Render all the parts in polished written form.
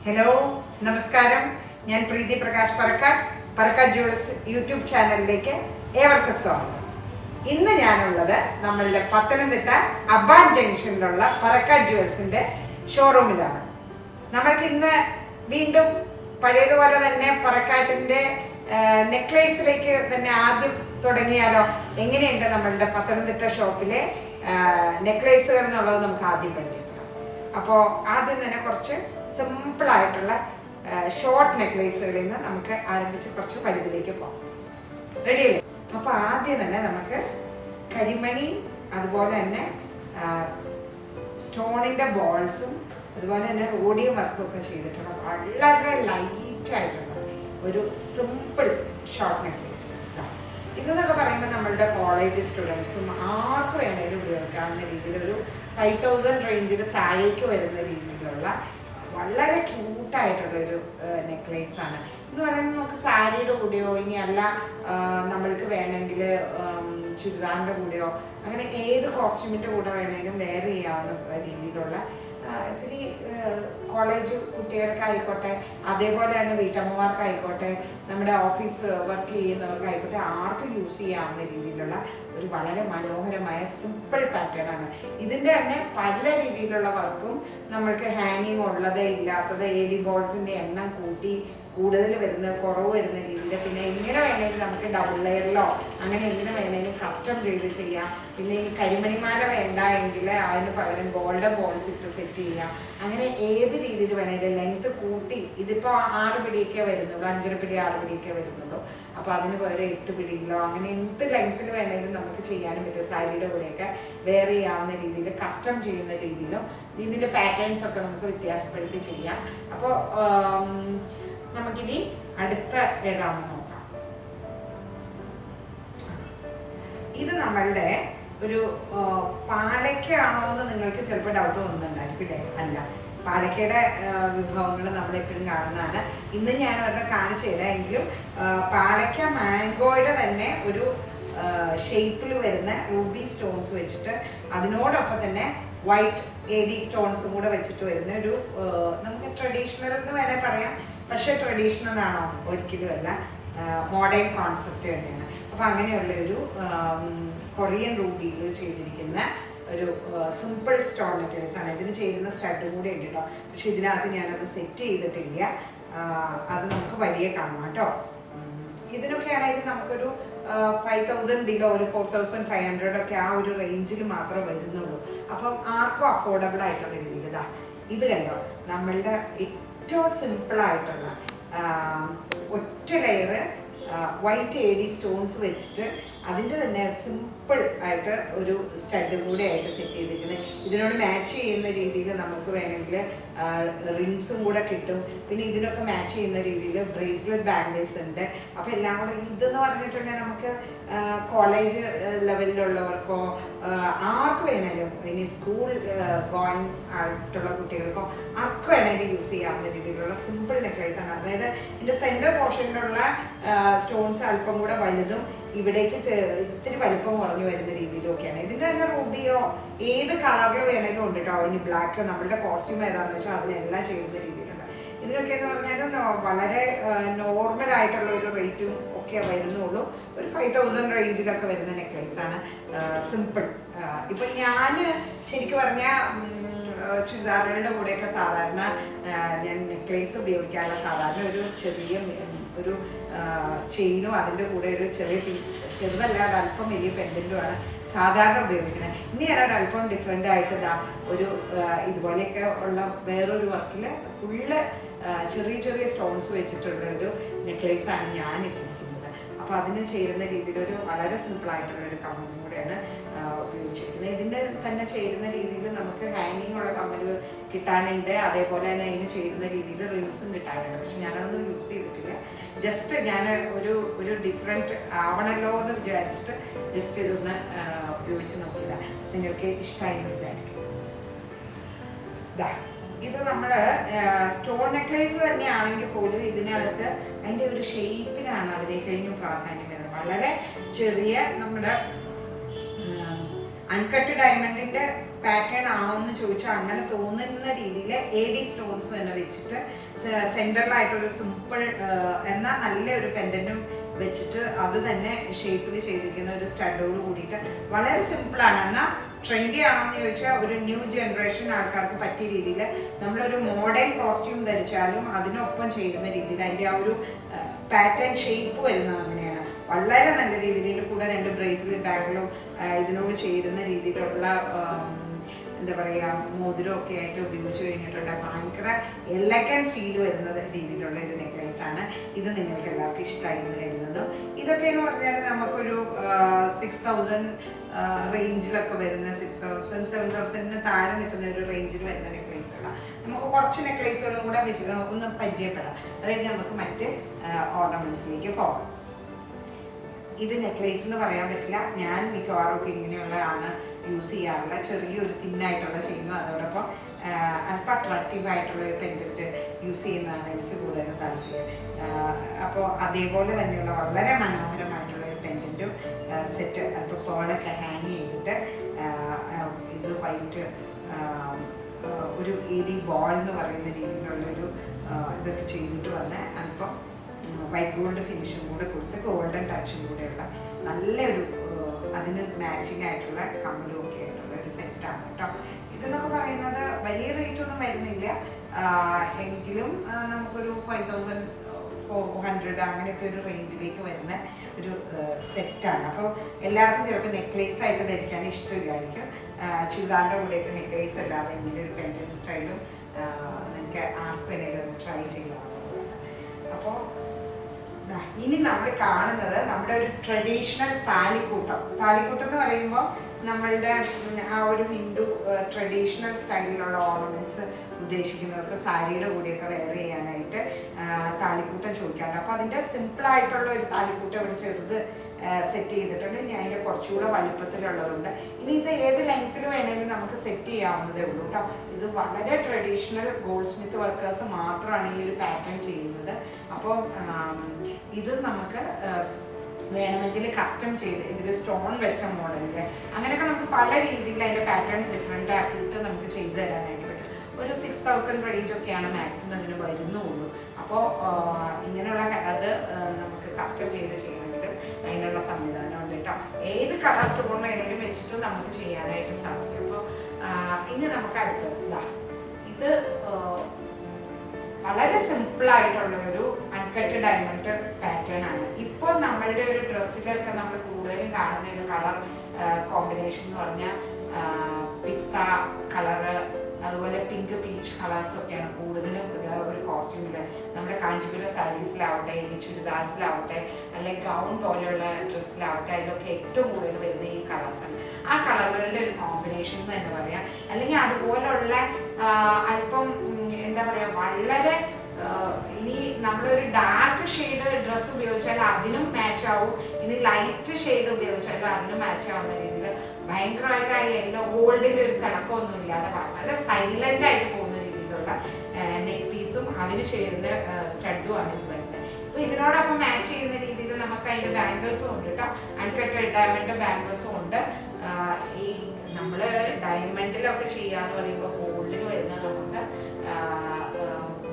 Hello നമസ്കാരം. ഞാൻ പ്രീതി Prakash Parakkat Jewels YouTube ചാനലിലേക്ക് ഏവർക്കും സ്വാഗതം. ഇന്ന് ഞാനുള്ളത് നമ്മളുടെ പത്തനംതിട്ട അബാൻ ജംഗ്ഷനിലുള്ള Parakkat Jewelsന്റെ ഷോറൂമിലാണ്. നമ്മൾക്ക് ഇന്ന് വീണ്ടും പഴയതുപോലെ തന്നെ പറക്കാട്ടിന്റെ നെക്ലേസിലേക്ക് തന്നെ ആദ്യം തുടങ്ങിയാലോ? എങ്ങനെയുണ്ട് നമ്മളുടെ പത്തനംതിട്ട ഷോപ്പിലെ നെക്ലേസുകൾ എന്നുള്ളത് നമുക്ക് ആദ്യം പരിചയപ്പെടാം. അപ്പോൾ ആദ്യം തന്നെ കുറച്ച് സിമ്പിൾ ആയിട്ടുള്ള ഷോർട്ട് നെക്ലേസുകളിൽ നിന്ന് നമുക്ക് ആരംഭിച്ച് കുറച്ച് വലുതിലേക്ക് പോകാം. റെഡിയല്ലേ? അപ്പോൾ ആദ്യം തന്നെ നമുക്ക് കരിമണി, അതുപോലെ തന്നെ സ്റ്റോണിന്റെ ബോൾസും അതുപോലെ തന്നെ റോഡിയം വർക്കും ഒക്കെ ചെയ്തിട്ടുള്ള വളരെ ലൈറ്റ് ആയിട്ടുള്ള ഒരു സിമ്പിൾ ഷോർട്ട് നെക്ലേസ്. ഇതെന്നൊക്കെ പറയുമ്പോൾ നമ്മളുടെ കോളേജ് സ്റ്റുഡൻസും ആർക്ക് വേണമെങ്കിലും ഉപയോഗിക്കാവുന്ന രീതിയിൽ ഒരു 5000 റേഞ്ചിൽ താഴേക്ക് വരുന്ന രീതിയിലുള്ള വളരെ ക്യൂട്ടായിട്ടുള്ളൊരു നെക്ലേസ് ആണ്. എന്ന് പറയുന്നത് നമുക്ക് സാരിയുടെ കൂടെയോ ഇനി അല്ല നമ്മൾക്ക് വേണമെങ്കിൽ ചുരിദാറിൻ്റെ കൂടെയോ അങ്ങനെ ഏത് കോസ്റ്റ്യൂമിൻ്റെ കൂടെ വേണമെങ്കിലും വെയർ ചെയ്യാവുന്ന രീതിയിലുള്ള ഇത്തിരി കോളേജ് കുട്ടികൾക്കായിക്കോട്ടെ, അതേപോലെ തന്നെ വീട്ടമ്മമാർക്കായിക്കോട്ടെ, നമ്മുടെ ഓഫീസ് വർക്ക് ചെയ്യുന്നവർക്കായിക്കോട്ടെ, ആർക്കും യൂസ് ചെയ്യാവുന്ന രീതിയിലുള്ള ഒരു വളരെ മനോഹരമായ സിമ്പിൾ പാറ്റേൺ ആണ്. ഇതിൻ്റെ തന്നെ പല രീതിയിലുള്ള വർക്കും നമ്മൾക്ക് ഹാങ്ങിങ് ഉള്ളത് ഇല്ലാത്തത്, എലി ബോൾസിൻ്റെ എണ്ണം കൂട്ടി കൂടുതൽ വരുന്ന കുറവ് വരുന്ന രീതിയിൽ, പിന്നെ എങ്ങനെ വേണമെങ്കിലും നമുക്ക് ഡബിൾ ലെയറിലോ അങ്ങനെ എങ്ങനെ വേണമെങ്കിലും കസ്റ്റം ചെയ്ത് ചെയ്യാം. പിന്നെ ഈ കരിമണിമാല വേണ്ട എങ്കിൽ അതിന് പകരം ഗോൾഡൻ ബോൾസ് ഇട്ട് സെറ്റ് ചെയ്യാം. അങ്ങനെ ഏത് രീതിയിൽ വേണമെങ്കിലും ലെങ്ത് കൂട്ടി, ഇതിപ്പോൾ 6 പിടിയൊക്കെ വരുന്നുള്ളൂ, 5.5 പിടി 6 പിടിയൊക്കെ വരുന്നുള്ളൂ. അപ്പോൾ അതിന് പകരം 8 പിടിയിലോ അങ്ങനെ എന്ത് ലെങ്ത്തിൽ വേണമെങ്കിലും നമുക്ക് ചെയ്യാനും പറ്റും. സാരിയുടെ കൂടെയൊക്കെ വെയർ ചെയ്യാവുന്ന രീതിയിൽ കസ്റ്റം ചെയ്യുന്ന രീതിയിലും ഇതിൻ്റെ പാറ്റേൺസ് ഒക്കെ നമുക്ക് വ്യത്യാസപ്പെടുത്തി ചെയ്യാം. അപ്പോൾ നമുക്കിനി അടുത്ത ഏതാണെന്ന് നോക്കാം. ഇത് നമ്മളുടെ ഒരു പാലക്കയാണോ എന്ന് നിങ്ങൾക്ക് ചിലപ്പോൾ ഡൗട്ട് തോന്നുന്നുണ്ടായിരിക്കും. അല്ല, പാലക്കയുടെ വിഭവങ്ങൾ നമ്മൾ എപ്പോഴും കാണുന്നതാണ്. ഇന്ന് ഞാൻ അവരുടെ കാണിച്ചു തരാം. എങ്കിലും പാലക്ക മാംഗോയുടെ തന്നെ ഒരു ഷേപ്പിൽ വരുന്ന റൂബി സ്റ്റോൺസ് വെച്ചിട്ട് അതിനോടൊപ്പം തന്നെ വൈറ്റ് AD സ്റ്റോൺസും കൂടെ വെച്ചിട്ട് വരുന്ന ഒരു നമുക്ക് ട്രഡീഷണൽ എന്ന് വേണേൽ പറയാം. പക്ഷെ ട്രഡീഷണൽ ആണോ? ഒരിക്കലും അല്ല, മോഡേൺ കോൺസെപ്റ്റ് തന്നെയാണ്. അപ്പോൾ അങ്ങനെയുള്ള ഒരു കൊറിയൻ റൂബിയിൽ ചെയ്തിരിക്കുന്ന ഒരു സിമ്പിൾ സ്റ്റോൺ നെക്ലേസ് ആണ്. ഇതിന് ചെയ്യുന്ന സ്റ്റഡും കൂടെ ഉണ്ട് കേട്ടോ. പക്ഷെ ഇതിനകത്ത് ഞാനത് സെറ്റ് ചെയ്തിട്ടില്ല. അത് നമുക്ക് വലിയ കാണാം കേട്ടോ. ഇതിനൊക്കെ ആണെങ്കിൽ നമുക്കൊരു 5000 ബിലോ ഒരു 4500 ഒക്കെ ആ ഒരു റേഞ്ചിൽ മാത്രമേ വരുന്നുള്ളൂ. അപ്പം ആർക്കും അഫോർഡബിൾ ആയിട്ടുള്ള രീതിയിൽ ഇതാ ഇത് കണ്ടോ, നമ്മളുടെ ഏറ്റവും സിമ്പിളായിട്ടുള്ള ഒറ്റ ലെയർ വൈറ്റ് AD സ്റ്റോൺസ് വെച്ചിട്ട് അതിൻ്റെ തന്നെ സിമ്പിൾ ആയിട്ട് ഒരു സ്റ്റഡ് കൂടെ ആയിട്ട് സെറ്റ് ചെയ്തിരിക്കുന്നത്. ഇതിനോട് മാച്ച് ചെയ്യുന്ന രീതിയിൽ നമുക്ക് വേണമെങ്കിൽ റിങ്സും കൂടെ കിട്ടും. പിന്നെ ഇതിനൊക്കെ മാച്ച് ചെയ്യുന്ന രീതിയിൽ ബ്രേസ്ലെറ്റ് ബാംഗിൾസ് ഉണ്ട്. അപ്പോൾ എല്ലാം കൂടെ ഇതെന്ന് പറഞ്ഞിട്ടുണ്ടെങ്കിൽ നമുക്ക് കോളേജ് ലെവലിലുള്ളവർക്കോ ആർക്ക് വേണേലും, ഇനി സ്കൂൾ ഗോയിങ് ആയിട്ടുള്ള കുട്ടികൾക്കോ ആർക്ക് വേണമെങ്കിലും യൂസ് ചെയ്യാവുന്ന രീതിയിലുള്ള സിമ്പിൾ നെക്ലേസ് ആണ്. അതായത് ഇതിൻ്റെ സെൻറ്റർ പോർഷനിലുള്ള സ്റ്റോൺസ് അല്പം കൂടെ വലുതും ഇവിടേക്ക് ഇത്തിരി വലുപ്പം കുറഞ്ഞു വരുന്ന രീതിയിലൊക്കെയാണ്. ഇതിൻ്റെ തന്നെ റൂബിയോ ഏത് കളറിൽ വേണമെങ്കിലും ഉണ്ട് കേട്ടോ. ഇനി ബ്ലാക്ക് നമ്മളുടെ കോസ്റ്റ്യൂം ഏതാണെന്ന് വെച്ചാൽ അതിനെല്ലാം ചെയ്യുന്ന രീതിയിലുണ്ട്. ഇതിനൊക്കെ എന്ന് പറഞ്ഞാൽ വളരെ നോർമൽ ആയിട്ടുള്ള ഒരു റേറ്റും ഒക്കെ വരുന്നുള്ളൂ. ഒരു 5000 റേഞ്ചിലൊക്കെ വരുന്ന നെക്ലേസ് ആണ്, സിമ്പിൾ. ഇപ്പം ഞാൻ ശരിക്കും പറഞ്ഞാൽ ചുരിദാറുകളുടെ കൂടെയൊക്കെ സാധാരണ ഞാൻ നെക്ലേസ് ഉപയോഗിക്കാനുള്ള സാധാരണ ഒരു ചെറിയ ഒരു ചെയിനും അതിൻ്റെ കൂടെ ഒരു ചെറുതല്ലാതെ അല്പം വലിയ പെൻഡൻറ്റുമാണ് സാധാരണ ഉപയോഗിക്കുന്നത്. ഇനി ഞാനൊരല്പം ഡിഫറെൻ്റ് ആയിട്ട് ഇതാ ഒരു ഇതുപോലെയൊക്കെ ഉള്ള വേറൊരു വർക്കിൽ ഫുള്ള് ചെറിയ ചെറിയ സ്റ്റോൺസ് വെച്ചിട്ടുള്ള ഒരു നെക്ലേസാണ് ഞാൻ ഇട്ടിരിക്കുന്നത്. അപ്പോൾ അതിന് ചേരുന്ന രീതിയിലൊരു വളരെ സിമ്പിളായിട്ടുള്ളൊരു കമ്മലും കൂടെയാണ് ഉപയോഗിച്ചിരിക്കുന്നത്. ഇതിൻ്റെ തന്നെ ചേരുന്ന രീതിയിൽ നമുക്ക് ഹാങ്ങിങ് ഉള്ള കമ്മൽ കിട്ടാനുണ്ട്, അതേപോലെ തന്നെ അതിന് ചേരുന്ന രീതിയിൽ റിങ്സും കിട്ടാനുണ്ട്. പക്ഷെ ഞാനതൊന്നും യൂസ് ചെയ്തിട്ടില്ല. ജസ്റ്റ് ഞാൻ ഒരു ഡിഫറെൻറ്റ് ആവണല്ലോ എന്ന് വിചാരിച്ചിട്ട് ജസ്റ്റ് ഇതൊന്ന് ഉപയോഗിച്ച് നോക്കില്ല. നിങ്ങൾക്ക് ഇഷ്ടമായി എന്ന് വിചാരിക്കും. ഇത് നമ്മൾ സ്റ്റോൺ നെക്ലേസ് തന്നെയാണെങ്കിൽ പോലും ഇതിനകത്ത് അതിൻ്റെ ഒരു ഷേപ്പിനാണ് അതിനെ കഴിഞ്ഞും പ്രാധാന്യം വരുന്നത്. വളരെ ചെറിയ നമ്മുടെ അൺകട്ട് ഡയമണ്ടിൻ്റെ പാറ്റേൺ ആണോ എന്ന് ചോദിച്ചാൽ അങ്ങനെ തോന്നുന്ന രീതിയിൽ AD സ്റ്റോൺസ് തന്നെ വെച്ചിട്ട് സെൻറ്ററിലായിട്ടൊരു സിമ്പിൾ എന്നാൽ നല്ലൊരു പെൻഡൻറ്റും വെച്ചിട്ട് അത് തന്നെ ഷേപ്പിൽ ചെയ്തിരിക്കുന്ന ഒരു സ്റ്റഡോട് കൂടിയിട്ട് വളരെ സിമ്പിളാണ്. എന്നാൽ ട്രെൻഡി ആണോ എന്ന് ചോദിച്ചാൽ ഒരു ന്യൂ ജനറേഷൻ ആൾക്കാർക്ക് പറ്റിയ രീതിയിൽ നമ്മളൊരു മോഡേൺ കോസ്റ്റ്യൂം ധരിച്ചാലും അതിനൊപ്പം ചേരുന്ന രീതിയിൽ അതിൻ്റെ ആ ഒരു പാറ്റേൺ ഷേപ്പ് വരുന്നത് അങ്ങനെയാണ്. വളരെ നല്ല രീതിയിൽ കൂടെ 2 ബ്രേസ്ലെറ്റ് ബാഗിലും ഇതിനോട് ചേരുന്ന രീതിയിലുള്ള എന്താ പറയുക മോതിരമൊക്കെ ആയിട്ട് ഉപയോഗിച്ച് കഴിഞ്ഞിട്ടുണ്ട്. ഭയങ്കര എലഗന്റ് ഫീൽ വരുന്ന രീതിയിലുള്ള ഒരു നെക്ലേസ് ആണ് ഇത്. നിങ്ങൾക്ക് എല്ലാവർക്കും ഇഷ്ടമായി എന്ന് കരുതുന്നു. ഇതൊക്കെ എന്ന് പറഞ്ഞാൽ നമുക്കൊരു 6000 റേഞ്ചിലൊക്കെ വരുന്ന 6000 7000 താഴെ നിൽക്കുന്ന ഒരു റേഞ്ചിൽ വരുന്ന നെക്ലേസുകളാണ്. നമുക്ക് കുറച്ച് നെക്ലേസുകളും കൂടെ ഒന്ന് പരിചയപ്പെടാം. അത് കഴിഞ്ഞ് നമുക്ക് മറ്റ് ഓർണമെന്റ്സിലേക്ക് പോകാം. ഇത് നെക്ലേസ് എന്ന് പറയാൻ പറ്റില്ല. ഞാൻ മിക്കവാറും ഒക്കെ ഇങ്ങനെയുള്ളതാണ് യൂസ് ചെയ്യാറുള്ള. ചെറിയൊരു തിന്നായിട്ടുള്ള ചെയിനും അതോടൊപ്പം അല്പം അട്രാക്റ്റീവ് ആയിട്ടുള്ള ഒരു പെൻഡൻറ്റ് യൂസ് ചെയ്യുന്നതാണ് എനിക്ക് കൂടുതൽ താല്പര്യം. അപ്പോൾ അതേപോലെ തന്നെയുള്ള വളരെ മനോഹരമായിട്ടുള്ള ഒരു പെൻഡൻറ്റും സെറ്റ് അല്പം പേളൊക്കെ ഹാങ് ചെയ്തിട്ട് ഇത് വൈറ്റ് ഒരു ഏരി ബോൾ എന്ന് പറയുന്ന രീതിയിലുള്ളൊരു ഇതൊക്കെ ചെയ്തിട്ട് വന്ന് അല്പം വൈറ്റ് ഗോൾഡ് ഫിനിഷും കൂടെ കൊടുത്ത് ഗോൾഡൻ ടച്ചും കൂടെയുള്ള നല്ലൊരു അതിന് മാച്ചിങ് ആയിട്ടുള്ള കമ്മലും ഒക്കെ ആയിട്ടുള്ള ഒരു സെറ്റാണ് കേട്ടോ. ഇതെന്നൊക്കെ പറയുന്നത് വലിയ റേറ്റ് ഒന്നും വരുന്നില്ല. എങ്കിലും നമുക്കൊരു 5400 അങ്ങനെയൊക്കെ ഒരു റേഞ്ചിലേക്ക് വരുന്ന ഒരു സെറ്റാണ്. അപ്പോൾ എല്ലാവർക്കും ചിലപ്പോൾ നെക്ലേസ് ആയിട്ട് ധരിക്കാൻ ഇഷ്ടമില്ലായിരിക്കും. ചുരിദാറിൻ്റെ കൂടെയൊക്കെ നെക്ലേസ് അല്ലാതെ ഇങ്ങനെ ഒരു പെൻഡൻ സ്റ്റൈലും നിങ്ങൾക്ക് ആർക്ക് വേണമെങ്കിലും ട്രൈ ചെയ്യാവുന്നതാണ്. അപ്പോൾ ഇനി നമ്മൾ കാണുന്നത് നമ്മുടെ ഒരു ട്രഡീഷണൽ താലിക്കൂട്ടം. താലിക്കൂട്ടം എന്ന് പറയുമ്പോൾ നമ്മളുടെ ആ ഒരു ഹിന്ദു ട്രഡീഷണൽ സ്റ്റൈലിലുള്ള ഓർണമെന്റ്സ് ഉദ്ദേശിക്കുന്നവർക്ക് സാരിയുടെ കൂടെയൊക്കെ വെയർ ചെയ്യാനായിട്ട് താലിക്കൂട്ടം ചോദിക്കാറുണ്ട്. അപ്പോൾ അതിൻ്റെ സിമ്പിളായിട്ടുള്ള ഒരു താലിക്കൂട്ടം ഇവിടെ ചെറുത് സെറ്റ് ചെയ്തിട്ടുണ്ട്. ഞാൻ അതിൻ്റെ കുറച്ചുകൂടെ വലുപ്പത്തിലുള്ളതുണ്ട്. ഇനി ഇത് ഏത് ലെങ്ത്തിൽ വേണമെങ്കിലും നമുക്ക് സെറ്റ് ചെയ്യാവുന്നതേ ഉള്ളൂ കേട്ടോ. ഇത് വളരെ ട്രഡീഷണൽ ഗോൾഡ് സ്മിത്ത് വർക്കേഴ്സ് മാത്രമാണ് ഈ ഒരു പാറ്റേൺ ചെയ്യുന്നത്. അപ്പോൾ ഇത് നമുക്ക് വേണമെങ്കിൽ കസ്റ്റം ചെയ്ത് ഇതിൽ സ്റ്റോൺ വെച്ച മോഡലിൽ അങ്ങനെയൊക്കെ നമുക്ക് പല രീതിയിൽ അതിൻ്റെ പാറ്റേൺ ഡിഫറെൻ്റ് ആക്കിയിട്ട് നമുക്ക് ചെയ്തു തരാനായിട്ട് പറ്റും. ഒരു 6000 റേഞ്ചൊക്കെയാണ് മാക്സിമം അതിന് വരുന്നുള്ളൂ. അപ്പോൾ ഇങ്ങനെയുള്ള അത് നമുക്ക് കസ്റ്റം ചെയ്ത് ചെയ്യണമെങ്കിൽ അതിനുള്ള സംവിധാനമുണ്ട് കേട്ടോ. ഏത് കളർ സ്റ്റോൺ വേണമെങ്കിലും വെച്ചിട്ട് നമുക്ക് ചെയ്യാനായിട്ട് സാധിക്കും. അപ്പോൾ ഇനി നമുക്ക് അടുത്തത് ഇത് വളരെ സിമ്പിളായിട്ടുള്ള ഒരു അൺകട്ട് ഡയമണ്ട് പാറ്റേൺ ആണ്. ഇപ്പോൾ നമ്മളുടെ ഒരു ഡ്രസ്സിലൊക്കെ നമ്മൾ കൂടുതലും കാണുന്ന ഒരു കളർ കോമ്പിനേഷൻ എന്ന് പറഞ്ഞാൽ പിസ്ത കളറ്, അതുപോലെ പിങ്ക് പീച്ച് കളേഴ്സൊക്കെയാണ് കൂടുതലും ഒരു കോസ്റ്റ്യൂമിൽ. നമ്മുടെ കാഞ്ചീപുരം സാരീസിലാവട്ടെ, ഇനി ചുരിദാർസിലാവട്ടെ, അല്ലെങ്കിൽ ഗൗൺ പോലെയുള്ള ഡ്രസ്സിലാവട്ടെ, അതിലൊക്കെ ഏറ്റവും കൂടുതൽ വരുന്ന ഈ കളേഴ്സാണ്. ആ കളറുകളുടെ ഒരു കോമ്പിനേഷൻ എന്ന് തന്നെ പറയാം. അല്ലെങ്കിൽ അതുപോലുള്ള അല്പം എന്താ പറയുക, വളരെ ഇനി നമ്മളൊരു ഡാർക്ക് ഷെയ്ഡ് ഡ്രസ്സ് ഉപയോഗിച്ചാൽ അതിനും മാച്ച് ആവും, ഇനി ലൈറ്റ് ഷെയ്ഡ് ഉപയോഗിച്ചാൽ അതിനും മാച്ച് ആവുന്ന രീതിയിൽ ഭയങ്കരമായിട്ട് ആ യെല്ലോ ഗോൾഡിൻ്റെ ഒരു തിളക്കമൊന്നും ഇല്ലാതെ വളരെ സൈലന്റ് ആയിട്ട് പോകുന്ന രീതിയിലുള്ള നെക്ക് പീസും അതിന് ചേരുന്ന സ്റ്റഡുമാണ് ഇത് വരുന്നത്. അപ്പോൾ ഇതിനോടൊപ്പം മാച്ച് ചെയ്യുന്ന രീതിയിൽ നമുക്ക് അതിൻ്റെ ബാംഗിൾസും ഉണ്ട് കേട്ടോ. അൺകട്ട് ഡയമണ്ട് ബാംഗിൾസും ഉണ്ട്. ഈ നമ്മൾ ഡയമണ്ടിലൊക്കെ ചെയ്യാന്ന് പറയുമ്പോൾ ഗോൾഡിന് വരുന്നത് നമുക്ക്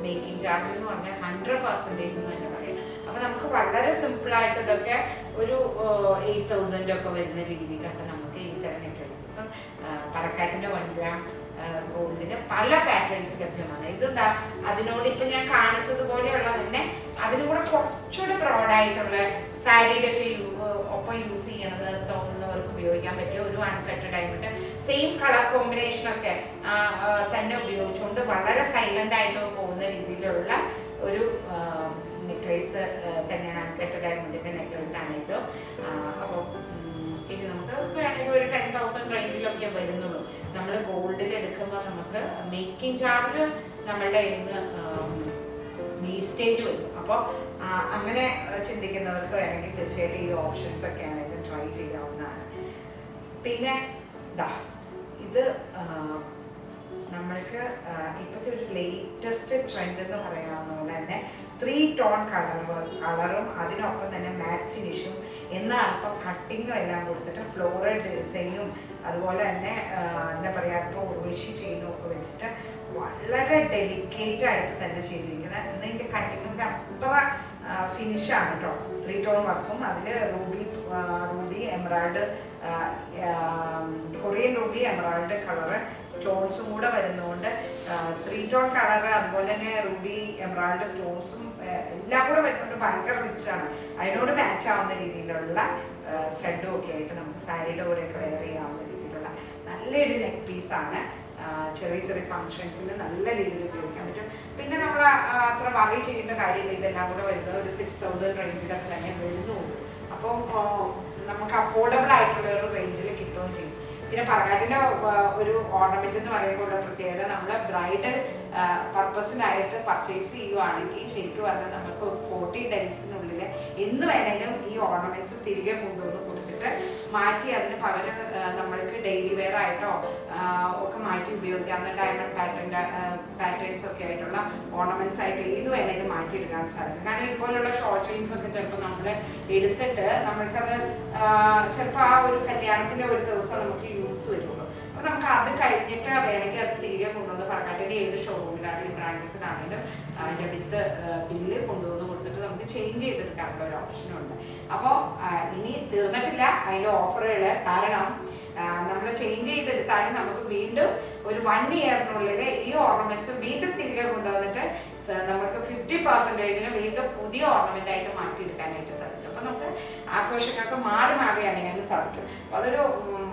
മേക്കിംഗ് ചാർജ് എന്ന് പറഞ്ഞാൽ 100% എന്ന് തന്നെ പറയും. അപ്പോൾ നമുക്ക് വളരെ സിമ്പിളായിട്ട് ഇതൊക്കെ ഒരു 8000 ഒക്കെ വരുന്ന രീതിയിലൊക്കെ നമുക്ക് ഈ തരം നെക്ലേസസും പറക്കാട്ടിൻ്റെ 1 ഗ്രാം ഗോൾഡിന് പല പാറ്റേൺസ് ലഭ്യമാണ്. ഇതുണ്ടാ അതിനോട് ഇപ്പം ഞാൻ കാണിച്ചതുപോലെയുള്ള തന്നെ അതിനും കൂടെ കുറച്ചുകൂടെ ബ്രോഡായിട്ടുള്ള സാരിയുടെ ഒക്കെ ഒപ്പം യൂസ് ചെയ്യണത് തോന്നുന്നവർക്ക് ഉപയോഗിക്കാൻ പറ്റിയ ഒരു അൺകട്ട് ഡയമണ്ട് സെയിം കളർ കോമ്പിനേഷനൊക്കെ തന്നെ ഉപയോഗിച്ചുകൊണ്ട് വളരെ സൈലന്റ് ആയിട്ട് പോകുന്ന രീതിയിലുള്ള ഒരു നെക്ലേസ് തന്നെയാണ് അൺകട്ട് ഡയമണ്ടിന്റെ നെക്ലേസ് ആണ് ഇത്. അപ്പോൾ ഇത് നമുക്ക് വേണമെങ്കിൽ ഒരു 10,000 റേഞ്ചിലൊക്കെ വരുന്നുള്ളൂ. നമ്മൾ ഗോൾഡിൽ എടുക്കുമ്പോൾ നമുക്ക് മേക്കിംഗ് ചാർജ് നമ്മളുടെ വേസ്റ്റേജ് വരും. അപ്പോൾ അങ്ങനെ ചിന്തിക്കുന്നവർക്ക് വേണമെങ്കിൽ തീർച്ചയായിട്ടും ഈ ഓപ്ഷൻസ് ഒക്കെ ആണെങ്കിൽ ട്രൈ ചെയ്യാവുന്നതാണ്. പിന്നെ ഇത് നമ്മൾക്ക് ഇപ്പോഴത്തെ ഒരു ലേറ്റസ്റ്റ് ട്രെൻഡ് എന്ന് പറയാവുന്ന പോലെ തന്നെ 3 ടോൺ കളറും അതിനൊപ്പം തന്നെ മാറ്റ് ഫിനിഷും എന്നാൽ ഇപ്പോൾ കട്ടിങ്ങും എല്ലാം കൊടുത്തിട്ട് ഫ്ലോറൽ ഡിസൈനും അതുപോലെ തന്നെ എന്താ പറയുക ഇപ്പോൾ ഉർവശി ചെയിനും ഒക്കെ വെച്ചിട്ട് വളരെ ഡെലിക്കേറ്റ് ആയിട്ട് തന്നെ ചെയ്തിരിക്കുന്നത്. എന്നാൽ ഇതിൻ്റെ കട്ടിങ്ങൊക്കെ അത്ര ഫിനിഷാണ് കേട്ടോ. 3 ടോൺ വർക്കും അതിൽ ruby emerald Korean ruby emerald colour സ്റ്റോൺസും കൂടെ വരുന്നതുകൊണ്ട് 3 ടോൺ കളറ് അതുപോലെ തന്നെ റൂബി എമറാൾഡ് സ്റ്റോൺസും എല്ലാം കൂടെ വരുന്നതുകൊണ്ട് ഭയങ്കര റിച്ചാണ്. അതിനോട് മാച്ച് ആവുന്ന രീതിയിലുള്ള സ്റ്റഡും ഒക്കെ ആയിട്ട് നമുക്ക് സാരിയുടെ കൂടെയൊക്കെ വെയർ ചെയ്യാവുന്ന രീതിയിലുള്ള നല്ലൊരു നെക്ക് പീസാണ്. ചെറിയ ചെറിയ ഫങ്ഷൻസിന് നല്ല രീതിയിൽ ഉപയോഗിക്കാൻ പറ്റും. പിന്നെ നമ്മൾ അത്ര വറി ചെയ്യേണ്ട കാര്യമില്ല. ഇതെല്ലാം കൂടെ വരുന്നത് ഒരു 6000 റേഞ്ചിലൊക്കെ തന്നെ വരുന്നുള്ളൂ. അപ്പോൾ നമുക്ക് അഫോർഡബിൾ ആയിട്ടുള്ള ഒരു റേഞ്ചിൽ കിട്ടുകയും ചെയ്യും. പിന്നെ പറക്കാറ്റിൻ്റെ ഒരു ഓർണമെന്റ് എന്ന് പറയുമ്പോൾ ഉള്ള പ്രത്യേകത, നമ്മൾ ബ്രൈഡൽ പർപ്പസിനായിട്ട് പർച്ചേസ് ചെയ്യുവാണെങ്കിൽ ശരിക്കും പറഞ്ഞാൽ നമുക്ക് 40 ഡേയ്സിനുള്ളിൽ എന്ന് വേണമെങ്കിലും ഈ ഓർണമെന്റ്സ് തിരികെ കൊണ്ടുവന്ന് കൊടുത്തിട്ട് മാറ്റി അതിന് പകരം നമ്മൾക്ക് ഡെയിലി വെയർ ആയിട്ടോ ഒക്കെ മാറ്റി ഉപയോഗിക്കാവുന്ന ഡയമണ്ട് പാറ്റേൺസ് ഒക്കെ ആയിട്ടുള്ള ഓർണമെന്റ്സ് ആയിട്ട് ഏത് വേണമെങ്കിലും മാറ്റിയെടുക്കാൻ സാധിക്കും. കാരണം ഇതുപോലുള്ള ഷോർട്ട് ചെയിൻസ് ഒക്കെ ചിലപ്പോൾ നമ്മൾ എടുത്തിട്ട് നമ്മൾക്കത് ചിലപ്പോൾ ആ ഒരു കല്യാണത്തിൻ്റെ ഒരു ദിവസം നമുക്ക് യൂസ് വരുള്ളൂ. അപ്പോൾ നമുക്ക് അത് കഴിഞ്ഞിട്ട് വേണമെങ്കിൽ അത് തിരികെ കൊണ്ടുവന്ന് പറക്കാട്ടിൻ്റെ ഏത് ഷോറൂമിലാണെങ്കിലും ബ്രാഞ്ചസിനാണെങ്കിലും അതിൻ്റെ ബില്ല് കൊണ്ടുവന്ന് കൊടുത്തിട്ട് നമുക്ക് ചേഞ്ച് ചെയ്തെടുക്കാനുള്ള ഒരു ഓപ്ഷനുണ്ട്. അപ്പോൾ ഇനി തീർന്നിട്ടില്ല അതിൻ്റെ ഓഫറുകൾ. കാരണം നമ്മൾ ചേഞ്ച് ചെയ്തെടുത്താലും നമുക്ക് വീണ്ടും ഒരു 1 ഇയറിനുള്ളിൽ ഈ ഓർണമെന്റ്സ് വീണ്ടും തിരികെ കൊണ്ടുവന്നിട്ട് നമുക്ക് 50% വീണ്ടും പുതിയ ഓർണമെന്റ് ആയിട്ട് മാറ്റിയെടുക്കാനായിട്ട് സാധിക്കും. അപ്പോൾ നമുക്ക് ആഘോഷങ്ങൾക്ക് മാറി അണിയാനും സാധിക്കും. അപ്പോൾ അതൊരു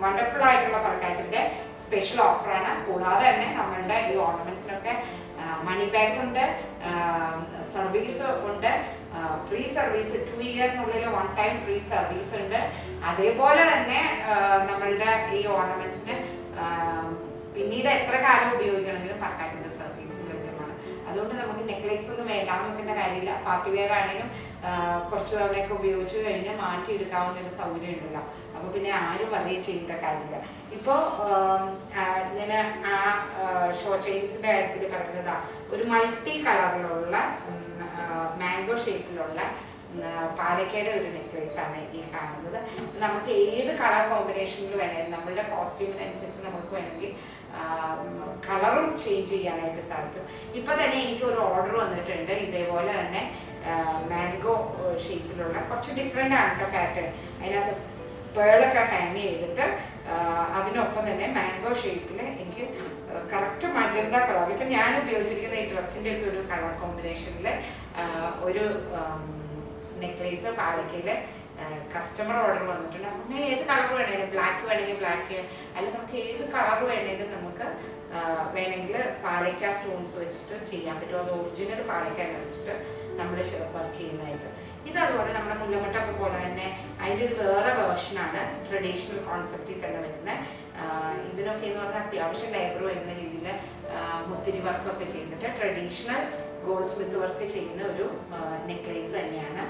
വണ്ടർഫുൾ ആയിട്ടുള്ള പറക്കാറ്റിൻ്റെ സ്പെഷ്യൽ ഓഫറാണ്. കൂടാതെ തന്നെ നമ്മളുടെ ഈ ഓർണമെന്റ്സിനൊക്കെ മണി ബാക്ക് ഉണ്ട്, സർവീസ് ഉണ്ട്, free service 2 ഇയറിനുള്ളിൽ 1 time free service ഉണ്ട്. അതേപോലെ തന്നെ നമ്മളുടെ ഈ ഓർണമെന്റ്സിന് പിന്നീട് എത്ര കാലം ഉപയോഗിക്കണമെങ്കിലും പറക്കാറ്റിൻ്റെ സർവീസ് ലഭ്യമാണ്. അതുകൊണ്ട് നമുക്ക് നെക്ലേസ് ഒന്നും വേണ്ടാന്ന് വെക്കേണ്ട കാര്യമില്ല. പാർട്ടി വെയർ ആണെങ്കിലും കുറച്ച് തവണയൊക്കെ ഉപയോഗിച്ച് കഴിഞ്ഞാൽ മാറ്റിയെടുക്കാവുന്ന ഒരു സൗകര്യം ഉണ്ടല്ലോ. അപ്പോൾ പിന്നെ ആരും വറിയ ചെയ്യേണ്ട കാര്യമില്ല. ഇപ്പോൾ ഞാൻ ആ ഷോർട്ട് ചെയിൻസിൻ്റെ കാര്യത്തിൽ പറഞ്ഞതാ, ഒരു മൾട്ടി കളറിലുള്ള മാംഗോ ഷേപ്പിലുള്ള പാലക്കയുടെ ഒരു നെക്ലേസ് ആണ് ഈ കാണുന്നത്. നമുക്ക് ഏത് കളർ കോമ്പിനേഷനിൽ വേണമെങ്കിൽ നമ്മളുടെ കോസ്റ്റ്യൂമിനനുസരിച്ച് നമുക്ക് വേണമെങ്കിൽ കളറും ചേഞ്ച് ചെയ്യാനായിട്ട് സാധിക്കും. ഇപ്പൊ തന്നെ എനിക്ക് ഒരു ഓർഡർ വന്നിട്ടുണ്ട് ഇതേപോലെ തന്നെ മാംഗോ ഷേപ്പിലുള്ള, കുറച്ച് ഡിഫറെൻ്റ് ആണ് കേട്ടോ പാറ്റേൺ. അതിനകത്ത് പേളൊക്കെ ഹാങ് ചെയ്തിട്ട് അതിനൊപ്പം തന്നെ മാംഗോ ഷേപ്പിൽ എനിക്ക് കറക്റ്റ് മജന്ത കളർ, ഇപ്പം ഞാൻ ഉപയോഗിച്ചിരിക്കുന്ന ഈ ഡ്രസ്സിൻ്റെ ഒക്കെ ഒരു കളർ കോമ്പിനേഷനിൽ ഒരു നെക്ലേസ് പാലക്കയിൽ കസ്റ്റമർ ഓർഡർ വന്നിട്ടുണ്ട്. അപ്പം ഏത് കളർ വേണമെങ്കിലും, ബ്ലാക്ക് വേണമെങ്കിൽ ബ്ലാക്ക്, അല്ലെങ്കിൽ നമുക്ക് ഏത് കളർ വേണമെങ്കിലും നമുക്ക് വേണമെങ്കിൽ പാലക്ക സ്റ്റോൺസ് വെച്ചിട്ട് ചെയ്യാൻ പറ്റും. അത് ഒറിജിനൽ പാലക്ക വെച്ചിട്ട് നമ്മൾ വർക്ക് ചെയ്യുന്നതായിട്ട്. ഇതതുപോലെ നമ്മുടെ മുല്ലമട്ടൊക്കെ പോലെ തന്നെ അതിൻ്റെ ഒരു വേറെ വേർഷനാണ്, ട്രഡീഷണൽ കോൺസെപ്റ്റിൽ തന്നെ വരുന്നത്. ഇതിനൊക്കെ എന്ന് പറഞ്ഞാൽ അത്യാവശ്യം ലേബർ വരുന്ന രീതിയിൽ മുത്തിരി വർക്കൊക്കെ ചെയ്തിട്ട് ട്രഡീഷണൽ ഗോൾഡ് സ്മിത്ത് വർക്ക് ചെയ്യുന്ന ഒരു നെക്ലേസ് തന്നെയാണ്.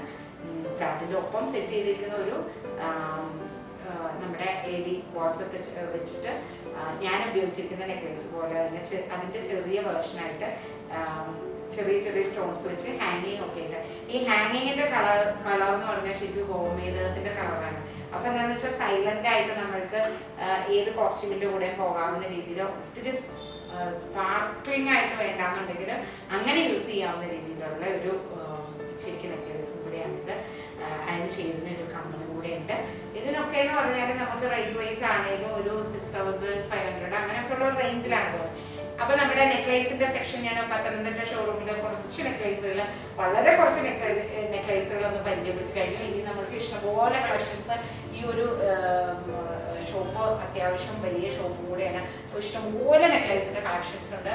അതിൻ്റെ ഒപ്പം സെറ്റ് ചെയ്തിരിക്കുന്ന ഒരു നമ്മുടെ AD ബോൾസ് ഒക്കെ വെച്ചിട്ട് ഞാൻ ഉപയോഗിച്ചിരിക്കുന്ന നെക്ലേസ് പോലെ തന്നെ അതിൻ്റെ ചെറിയ വേർഷനായിട്ട് ചെറിയ ചെറിയ സ്റ്റോൺസ് വെച്ച് ഹാങ്ങിങ് ഒക്കെ ഉണ്ട്. ഈ ഹാങ്ങിങ്ങിൻ്റെ കളർ എന്ന് പറഞ്ഞാൽ ശരിക്കും ഗോമേതകത്തിൻ്റെ കളറാണ്. അപ്പം എന്താണെന്ന് വെച്ചാൽ സൈലൻ്റ് ആയിട്ട് നമ്മൾക്ക് ഏത് കോസ്റ്റ്യൂമിൻ്റെ കൂടെ പോകാവുന്ന രീതിയിൽ ഒത്തിരി സ്പാർക്ലിംഗ് ആയിട്ട് വേണ്ടാന്നുണ്ടെങ്കിൽ അങ്ങനെ യൂസ് ചെയ്യാവുന്ന രീതിയിലുള്ള ഒരു ശരിക്കും നെക്ലേസും കൂടെയാണിത്. അതിന് ചെയ്യുന്ന ഒരു കമ്മലും കൂടെ ഉണ്ട്. ഇതിനൊക്കെ എന്ന് പറഞ്ഞാൽ നമുക്ക് റേറ്റ് വൈസ് ആണെങ്കിലും ഒരു 6500 അങ്ങനെയൊക്കെയുള്ള ഒരു റേഞ്ചിലാണ് പോകുന്നത്. അപ്പൊ നമ്മുടെ നെക്ലേസിന്റെ സെക്ഷൻ ഞാൻ പത്തനംതിട്ട ഷോറൂമിലെ കുറച്ച് നെക്ലേസുകൾ, വളരെ കുറച്ച് നെക്ലേസുകൾ ഒന്ന് പരിചയപ്പെടുത്തി കഴിഞ്ഞു. ഇനി നമുക്ക് ഇഷ്ടംപോലെ കളക്ഷൻസ്, ഈ ഒരു ഷോപ്പ് അത്യാവശ്യം വലിയ ഷോപ്പ് കൂടെയാണ്. ഇഷ്ടംപോലെ നെക്ലേസിന്റെ കളക്ഷൻസ് ഉണ്ട്.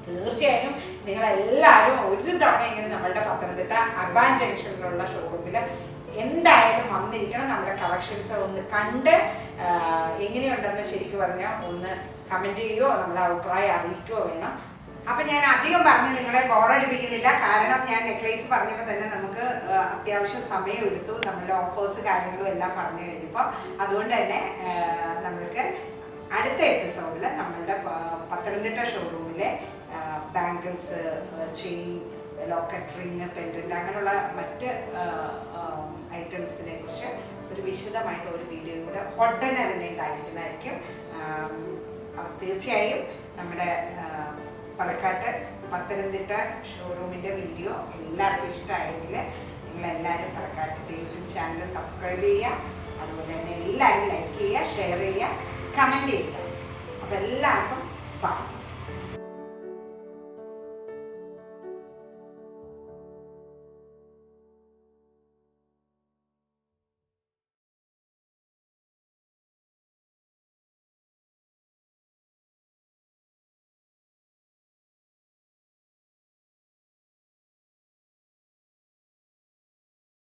തീർച്ചയായും നിങ്ങളെല്ലാവരും ഒരു തവണയെങ്കിലും നമ്മളുടെ പത്തനംതിട്ട അർബാൻ ജംഗ്ഷനിലുള്ള ഷോറൂമിൽ എന്തായാലും വന്നിരിക്കണം. നമ്മുടെ കളക്ഷൻസ് ഒന്ന് കണ്ട് എങ്ങനെയുണ്ടെന്ന് ശരിക്കും പറഞ്ഞാൽ ഒന്ന് കമൻറ്റ് ചെയ്യുകയോ നമ്മുടെ അഭിപ്രായം അറിയിക്കുകയോ വേണം. അപ്പം ഞാൻ അധികം പറഞ്ഞ് നിങ്ങളെ ബോറടിപ്പിക്കുന്നില്ല. കാരണം ഞാൻ നെക്ലേസ് പറഞ്ഞപ്പോൾ തന്നെ നമുക്ക് അത്യാവശ്യം സമയം എടുത്തു, നമ്മളുടെ ഓഫേഴ്സ് കാര്യങ്ങളും എല്ലാം പറഞ്ഞു കഴിഞ്ഞപ്പോൾ. അതുകൊണ്ട് തന്നെ നമ്മൾക്ക് അടുത്ത എപ്പിസോഡിൽ നമ്മളുടെ പത്തനംതിട്ട ഷോറൂമിലെ bangles, chain, locket ring pendant അങ്ങനെയുള്ള മറ്റ് ഐറ്റംസിനെ കുറിച്ച് ഒരു വിശദമായിട്ട് ഒരു വീഡിയോ കൂടെ ഉടനെ തന്നെ ഉണ്ടായിരിക്കുന്നതായിരിക്കും. തീർച്ചയായും നമ്മുടെ പാലക്കാട്ട് പത്തനംതിട്ട ഷോറൂമിൻ്റെ വീഡിയോ എല്ലാവർക്കും ഇഷ്ടമായെങ്കിൽ നിങ്ങളെല്ലാവരും പാലക്കാട്ടിൻ്റെ യൂട്യൂബ് ചാനൽ സബ്സ്ക്രൈബ് ചെയ്യുക. അതുപോലെ തന്നെ എല്ലാവരും ലൈക്ക് ചെയ്യുക, ഷെയർ ചെയ്യുക, കമൻറ്റ് ചെയ്യുക. അപ്പോൾ എല്ലാവർക്കും ബൈ.